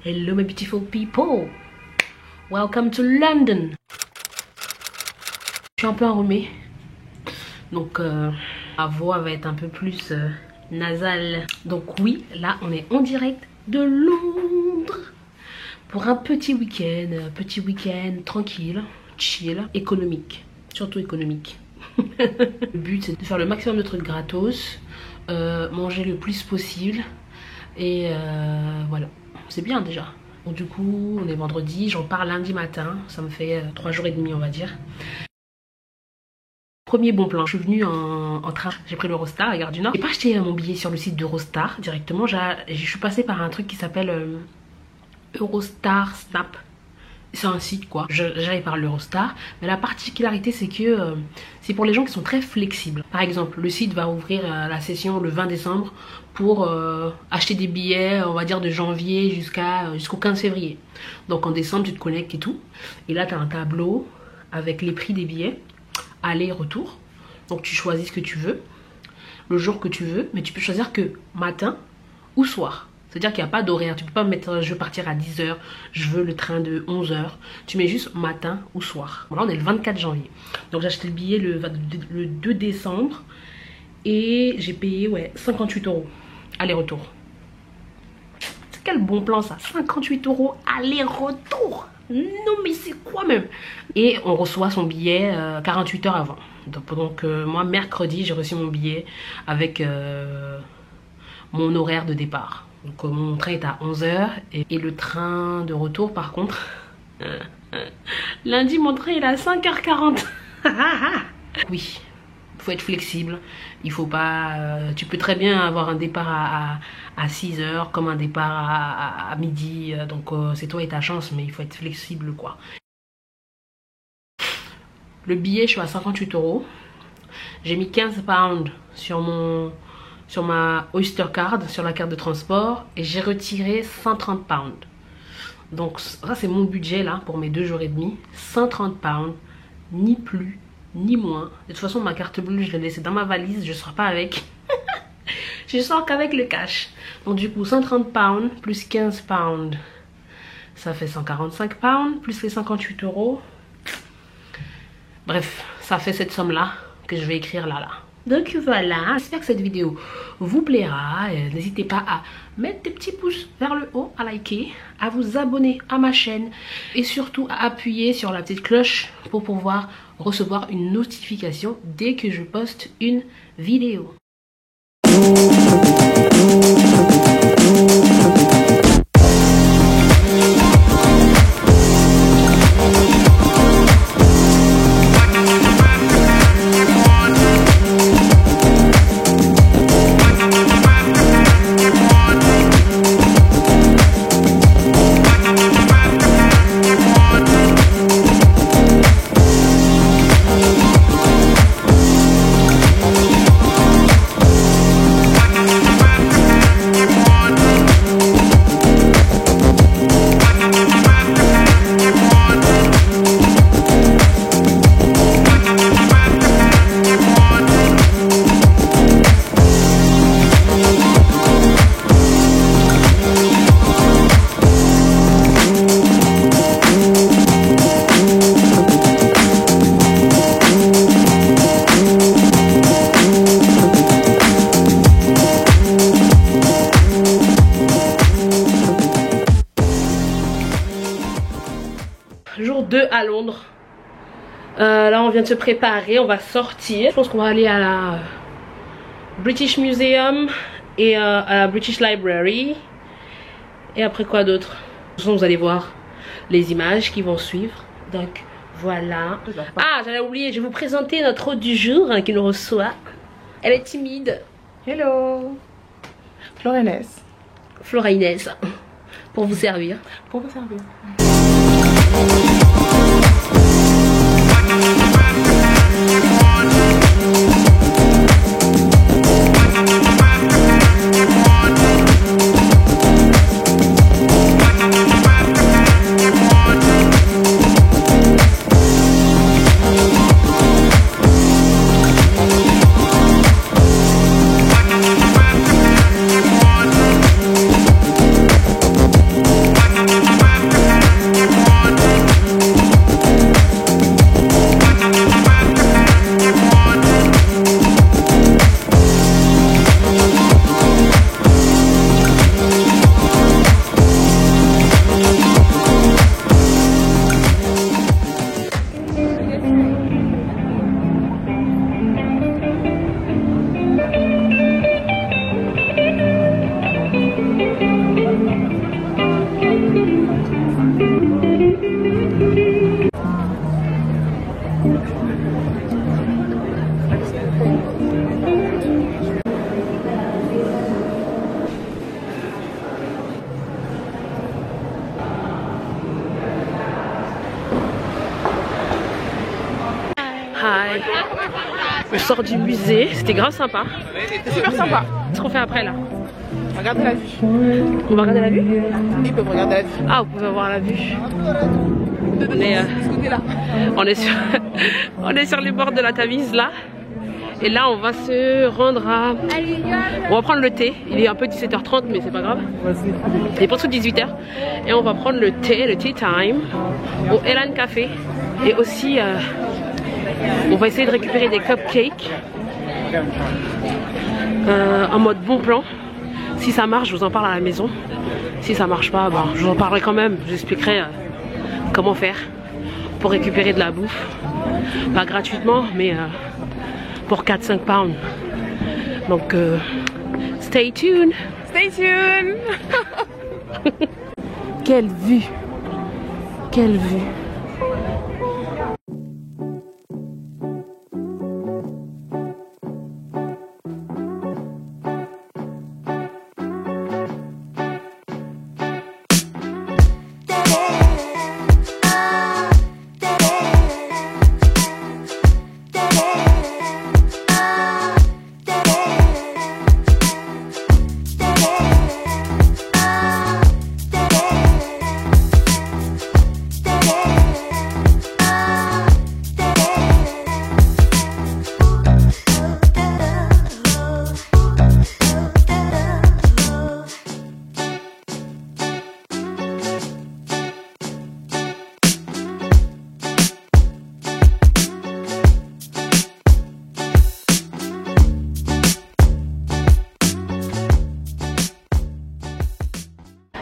Hello my beautiful people. Welcome to London. Je suis un peu enrhumée. Donc ma voix va être un peu plus nasale. Donc oui, là on est en direct de Londres. Pour un petit week-end tranquille, chill, économique. Surtout économique. Le but c'est de faire le maximum de trucs gratos. Manger le plus possible. Et voilà. C'est bien déjà. Donc du coup, on est vendredi, j'en pars lundi matin. Ça me fait 3 jours et demi, on va dire. Premier bon plan, je suis venue en train. J'ai pris l'Eurostar, la gare du Nord. J'ai pas acheté mon billet sur le site d'Eurostar directement. Je suis passée par un truc qui s'appelle Eurostar Snap. C'est un site quoi. J'allais par l'Eurostar. Mais la particularité c'est que c'est pour les gens qui sont très flexibles. Par exemple, le site va ouvrir la session le 20 décembre pour acheter des billets, on va dire de janvier jusqu'au 15 février. Donc en décembre tu te connectes et tout. Et là tu as un tableau avec les prix des billets, aller-retour. Donc tu choisis ce que tu veux, le jour que tu veux. Mais tu peux choisir que matin ou soir. C'est-à-dire qu'il n'y a pas d'horaire. Tu peux pas mettre je veux partir à 10 h, je veux le train de 11 h. Tu mets juste matin ou soir. Bon, là on est le 24 janvier. Donc j'ai acheté le billet le 2 décembre. Et j'ai payé 58 € aller-retour. C'est quel bon plan ça, 58 € aller-retour. Non mais c'est quoi même. Et on reçoit son billet 48 heures avant. Donc moi mercredi j'ai reçu mon billet avec mon horaire de départ. Donc mon train est à 11 h et le train de retour par contre lundi mon train il est à 5h40. Oui, il faut être flexible. Il faut pas tu peux très bien avoir un départ à 6 h comme un départ à midi. Donc c'est toi et ta chance, mais il faut être flexible quoi. Le billet je suis à 58 €. J'ai mis 15 pounds sur ma Oyster Card, sur la carte de transport, et j'ai retiré 130 pounds. Donc ça c'est mon budget là pour mes 2 jours et demi. 130 pounds, ni plus ni moins. De toute façon ma carte bleue je l'ai laissée dans ma valise, je ne sors pas avec. Je sors qu'avec le cash. Donc du coup 130 pounds plus 15 pounds, ça fait 145 pounds, plus les 58 €. Bref, ça fait cette somme là que je vais écrire là. Donc voilà, j'espère que cette vidéo vous plaira. N'hésitez pas à mettre des petits pouces vers le haut, à liker, à vous abonner à ma chaîne et surtout à appuyer sur la petite cloche pour pouvoir recevoir une notification dès que je poste une vidéo. Jour 2 à Londres. Là on vient de se préparer, on va sortir. Je pense qu'on va aller à la British Museum et à la British Library. Et après quoi d'autre? De toute façon vous allez voir les images qui vont suivre. Donc voilà. Ah j'allais oublier, je vais vous présenter notre hôte du jour qui nous reçoit. Elle est timide. Hello, Flora Inès. Flora Inès. Pour vous servir. Pour vous servir. On sort du musée, c'était grave sympa. C'est super sympa. Qu'est-ce qu'on fait après là? Regardez la vue. On va regarder la vue? Ils peuvent regarder la vue. Ah, vous pouvez voir la vue. On est, De ce côté-là. on est sur, on est sur les bords de la Tamise là. Et là on va se rendre à... On va prendre le thé. Il est un peu 17h30 mais c'est pas grave. Il est presque 18h. Et on va prendre le tea time au Elan Café. Et aussi on va essayer de récupérer des cupcakes en mode bon plan. Si ça marche, je vous en parle à la maison. Si ça marche pas, bon, je vous en parlerai quand même. Je vous expliquerai comment faire pour récupérer de la bouffe. Pas gratuitement, mais pour 4-5 pounds. Donc, stay tuned. Stay tuned. Quelle vue! Quelle vue!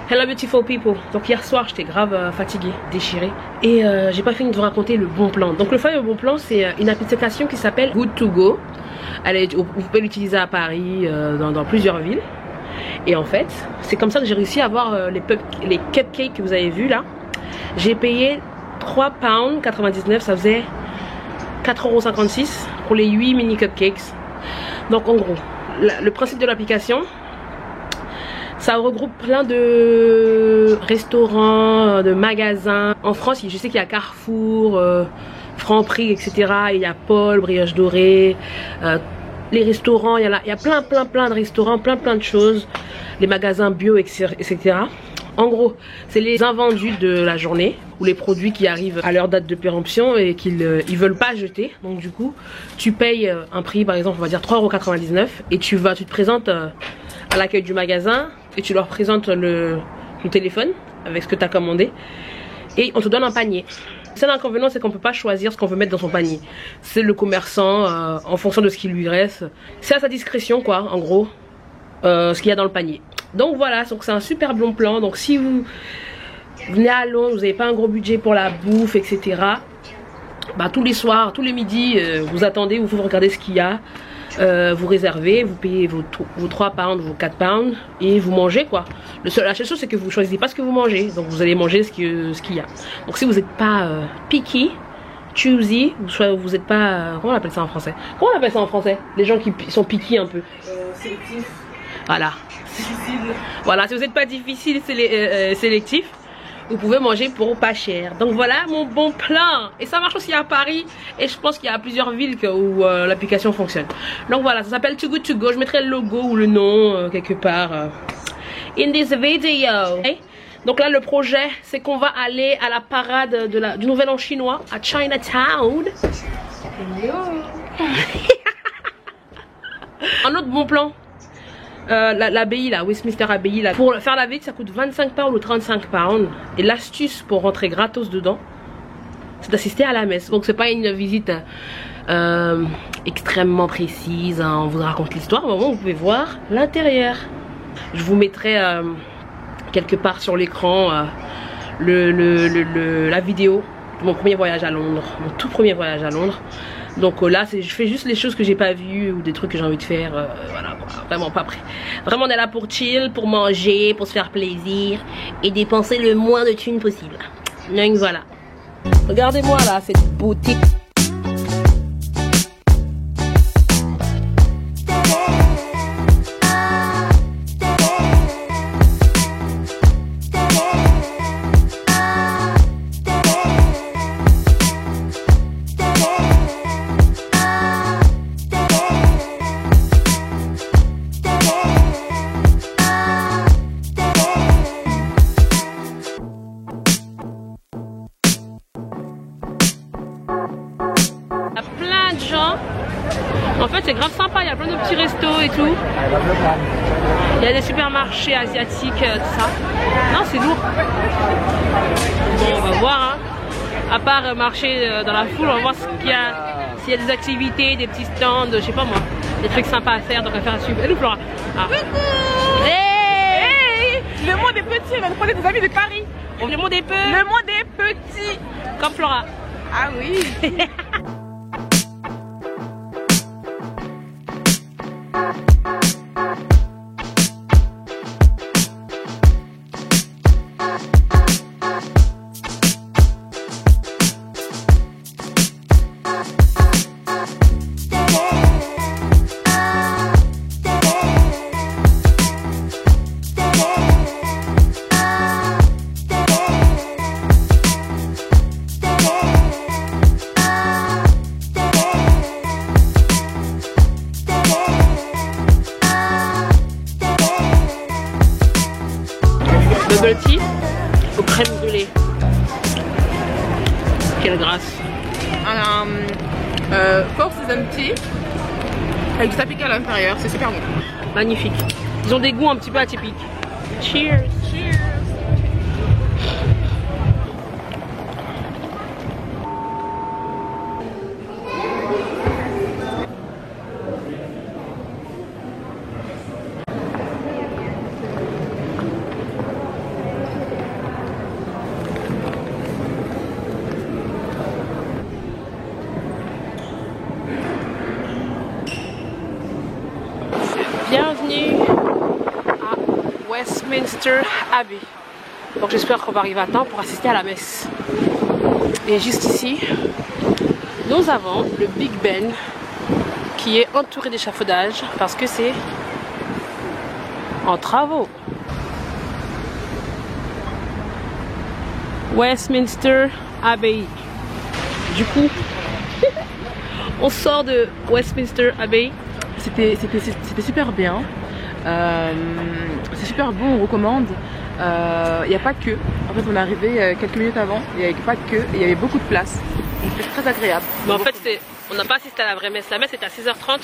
Hello beautiful people. Donc hier soir j'étais grave fatiguée, déchirée. Et j'ai pas fini de vous raconter le bon plan. Donc le fameux bon plan, c'est une application qui s'appelle Good to Go. Vous pouvez l'utiliser à Paris, dans plusieurs villes. Et en fait, c'est comme ça que j'ai réussi à avoir les cupcakes que vous avez vus là. J'ai payé 3,99 £, ça faisait 4,56 € pour les 8 mini cupcakes. Donc en gros, le principe de l'application, ça regroupe plein de restaurants, de magasins. En France, je sais qu'il y a Carrefour, Franprix, etc. Il y a Paul, Brioche Dorée, les restaurants, il y a plein de restaurants, plein de choses. Les magasins bio, etc. En gros, c'est les invendus de la journée ou les produits qui arrivent à leur date de péremption et qu'ils veulent pas jeter. Donc du coup, tu payes un prix, par exemple, on va dire 3,99 € et tu te présentes à l'accueil du magasin et tu leur présentes ton téléphone avec ce que tu as commandé et on te donne un panier. Le seul inconvénient, c'est qu'on peut pas choisir ce qu'on veut mettre dans son panier. C'est le commerçant, en fonction de ce qui lui reste. C'est à sa discrétion quoi, en gros, ce qu'il y a dans le panier. Donc voilà, c'est un super bon plan. Donc si vous venez à Londres, vous n'avez pas un gros budget pour la bouffe, etc. Bah, tous les soirs, tous les midis, vous attendez, vous regardez ce qu'il y a. Vous réservez, vous payez vos 3 pounds, vos 4 pounds et vous mangez quoi. La seule chose c'est que vous choisissez pas ce que vous mangez, donc vous allez manger ce qu'il y a. Donc si vous n'êtes pas picky, choosy, vous n'êtes pas... comment on appelle ça en français? Comment on appelle ça en français? Les gens qui sont picky un peu. Sélectif. Voilà. Difficile. Voilà, si vous n'êtes pas difficile, sélectif, vous pouvez manger pour pas cher. Donc voilà mon bon plan. Et ça marche aussi à Paris. Et je pense qu'il y a plusieurs villes où l'application fonctionne. Donc voilà, ça s'appelle Too Good To Go. Je mettrai le logo ou le nom quelque part in this video. Okay? Donc là le projet c'est qu'on va aller à la parade du Nouvel An chinois à Chinatown. Un autre bon plan. L'abbaye là, Westminster Abbey là. Pour faire la visite ça coûte 25 pounds ou 35 pounds. Et l'astuce pour rentrer gratos dedans, c'est d'assister à la messe. Donc c'est pas une visite extrêmement précise, hein, on vous raconte l'histoire, mais au moins vous pouvez voir l'intérieur. Je vous mettrai quelque part sur l'écran la vidéo de mon premier voyage à Londres, mon tout premier voyage à Londres. Donc là je fais juste les choses que j'ai pas vues ou des trucs que j'ai envie de faire, voilà, vraiment pas prêt. Vraiment on est là pour chill, pour manger, pour se faire plaisir et dépenser le moins de thunes possible. Donc voilà. Regardez-moi là cette beauté. En fait, c'est grave sympa. Il y a plein de petits restos et tout. Il y a des supermarchés asiatiques, tout ça. Non, c'est lourd. Bon, on va voir. Hein. À part marcher dans la foule, on va voir s'il y a des activités, des petits stands, je sais pas moi, des trucs sympas à faire. Donc, on va faire un suivre. Et nous, Flora. Ah. Hey, le monde des petits, on va nous prendre des amis de Paris. Le monde des peu. Le monde des petits. Comme Flora. Ah oui. Bubble tea aux crèmes brûlées. Quelle grâce. Four Season Tea avec du tapis à l'intérieur, c'est super bon. Magnifique. Ils ont des goûts un petit peu atypiques. Cheers. Cheers. Bienvenue à Westminster Abbey. Donc j'espère qu'on va arriver à temps pour assister à la messe. Et juste ici, nous avons le Big Ben qui est entouré d'échafaudage parce que c'est en travaux. Westminster Abbey. Du coup, on sort de Westminster Abbey. C'était super bien. C'est super bon, on recommande. Il n'y a pas de queue. En fait, on est arrivé quelques minutes avant. Il n'y avait pas de queue et il y avait beaucoup de place. C'était très agréable. Mais en fait, on n'a pas assisté à la vraie messe. La messe était à 6h30.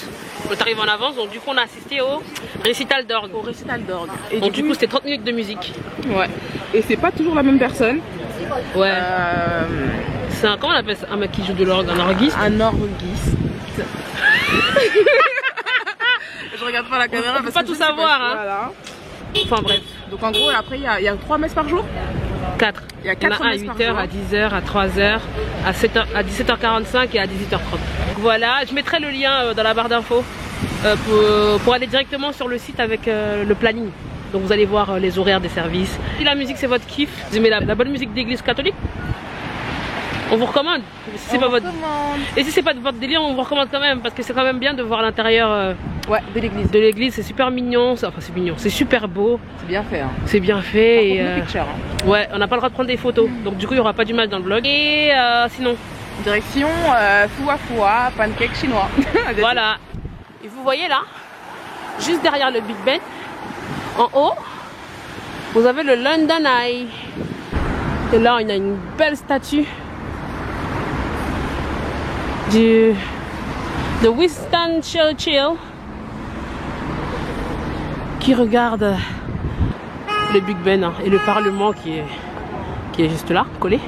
On est arrivé en avance. Donc, du coup, on a assisté au récital d'orgue. Au récital d'orgue. Et donc, du coup, c'était 30 minutes de musique. Ouais. Et c'est pas toujours la même personne. Ouais. C'est un, comment on appelle ça? Un mec qui joue de l'orgue, un orguiste. Un orguiste. Je regarde pas la caméra on peut pas tout savoir. Hein. Voilà. Enfin bref. Donc en gros, après, il y a 3 messes par jour. 4. Il y a 4 à messes par 8h, jour. à 10h, à 3h, à 7h, à 17h45 et à 18h30. Donc voilà, je mettrai le lien dans la barre d'infos pour aller directement sur le site avec le planning. Donc vous allez voir les horaires des services. Si la musique c'est votre kiff, vous aimez la bonne musique d'église catholique, on vous recommande. Si c'est pas votre... Et si c'est pas votre délire, on vous recommande quand même parce que c'est quand même bien de voir l'intérieur ouais, de l'église. De l'église, c'est super mignon. Enfin c'est mignon, c'est super beau. C'est bien fait. Hein. C'est bien fait. Et, picture, hein. Ouais, on n'a pas le droit de prendre des photos. Donc du coup il n'y aura pas d'image dans le vlog. Et sinon direction Foua, pancake chinois. Voilà. Et vous voyez là, juste derrière le Big Ben, en haut, vous avez le London Eye. Et là, on a une belle statue de Winston Churchill qui regarde le Big Ben hein, et le Parlement qui est juste là, collé.